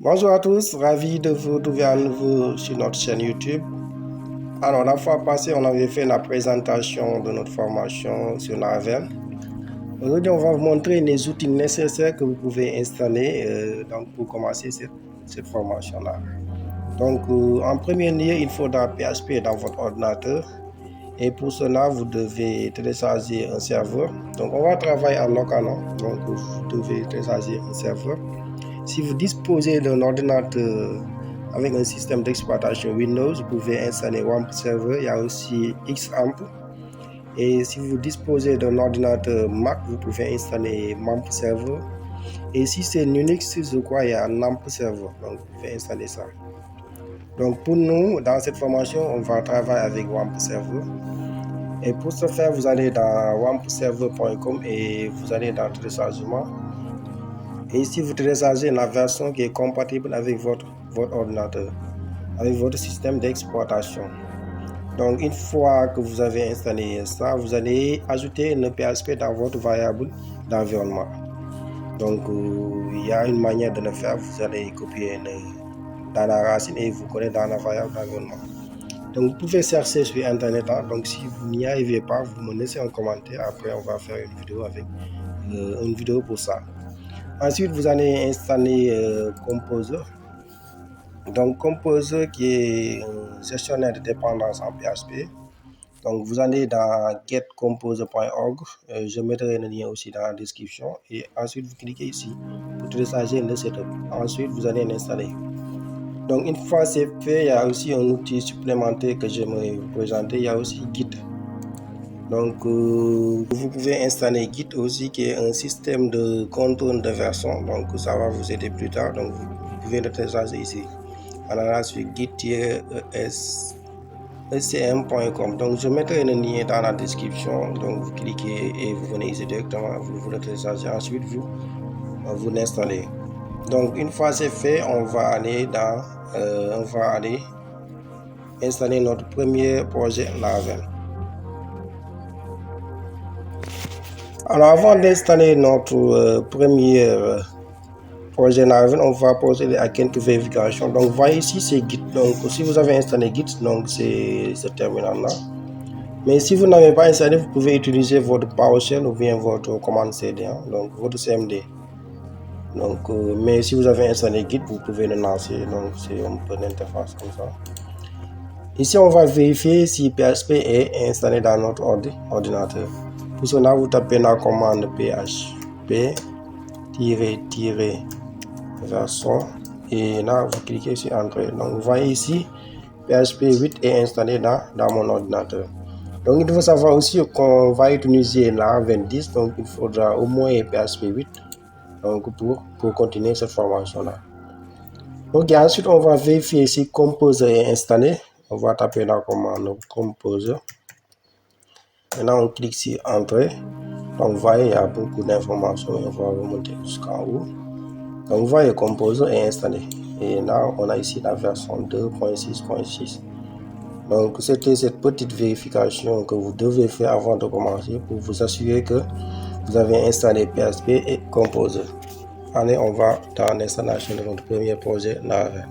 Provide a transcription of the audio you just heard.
Bonjour à tous, ravi de vous retrouver à nouveau sur notre chaîne YouTube. Alors, la fois passée, on avait fait la présentation de notre formation sur Laravel. Aujourd'hui, on va vous montrer les outils nécessaires que vous pouvez installer pour commencer cette formation-là. Donc, en premier lieu, il faudra PHP dans votre ordinateur. Et pour cela, vous devez télécharger un serveur. Donc, on va travailler en local. Donc, vous devez télécharger un serveur. Si vous disposez d'un ordinateur avec un système d'exploitation Windows, vous pouvez installer WAMP Server. Il y a aussi XAMPP. Et si vous disposez d'un ordinateur Mac, vous pouvez installer MAMP Server. Et si c'est Linux, je crois il y a NAMP Server. Donc, vous pouvez installer ça. Donc, pour nous, dans cette formation, on va travailler avec WAMP Server. Et pour ce faire, vous allez dans wampserver.com et vous allez dans téléchargement. Et ici, vous téléchargez la version qui est compatible avec votre ordinateur, avec votre système d'exploitation. Donc, une fois que vous avez installé ça, vous allez ajouter le PHP dans votre variable d'environnement. Donc, il y a une manière de le faire. Vous allez copier dans la racine et vous collez dans la variable d'environnement. Donc, vous pouvez chercher sur Internet. Donc, si vous n'y arrivez pas, vous me laissez un commentaire. Après, on va faire une vidéo pour ça. Ensuite, vous allez installer Composer. Donc, Composer qui est un gestionnaire de dépendance en PHP. Donc, vous allez dans getcomposer.org. Je mettrai le lien aussi dans la description. Et ensuite, vous cliquez ici pour télécharger le setup. Ensuite, vous allez l'installer. Donc, une fois c'est fait, il y a aussi un outil supplémentaire que j'aimerais vous présenter. Il y a aussi Git. Donc, vous pouvez installer Git aussi, qui est un système de contrôle de version. Donc, ça va vous aider plus tard. Donc, vous pouvez le télécharger ici. On a sur git-escm.com. Donc, je mettrai le lien dans la description. Donc, vous cliquez et vous venez ici directement. Vous le téléchargez. Ensuite, vous l'installez. Donc, une fois c'est fait, on va aller installer notre premier projet Laravel. Alors, avant d'installer notre premier projet Laravel, on va procéder à quelques vérifications. Donc, vous voyez ici, c'est Git. Donc, si vous avez installé Git, donc c'est ce terminal-là. Mais si vous n'avez pas installé, vous pouvez utiliser votre PowerShell ou bien votre commande CD, donc votre CMD. Donc, mais si vous avez installé Git, vous pouvez le lancer. Donc, c'est un peu l'interface comme ça. Ici, on va vérifier si PHP est installé dans notre ordinateur. Pour cela, vous tapez la commande php-version et là, vous cliquez sur Entrée. Donc, vous voyez ici, PHP 8 est installé dans mon ordinateur. Donc, il faut savoir aussi qu'on va utiliser Laravel 10. Donc, il faudra au moins PHP 8 donc, pour continuer cette formation-là. Ok, ensuite, on va vérifier si Composer est installé. On va taper la commande Composer. Maintenant, on clique sur Entrée. Donc, vous voyez, il y a beaucoup d'informations. On va remonter jusqu'en haut. Donc, vous voyez, Composer est installé. Et là, on a ici la version 2.6.6. Donc, c'était cette petite vérification que vous devez faire avant de commencer pour vous assurer que vous avez installé PHP et Composer. Allez, on va dans l'installation de notre premier projet Laravel.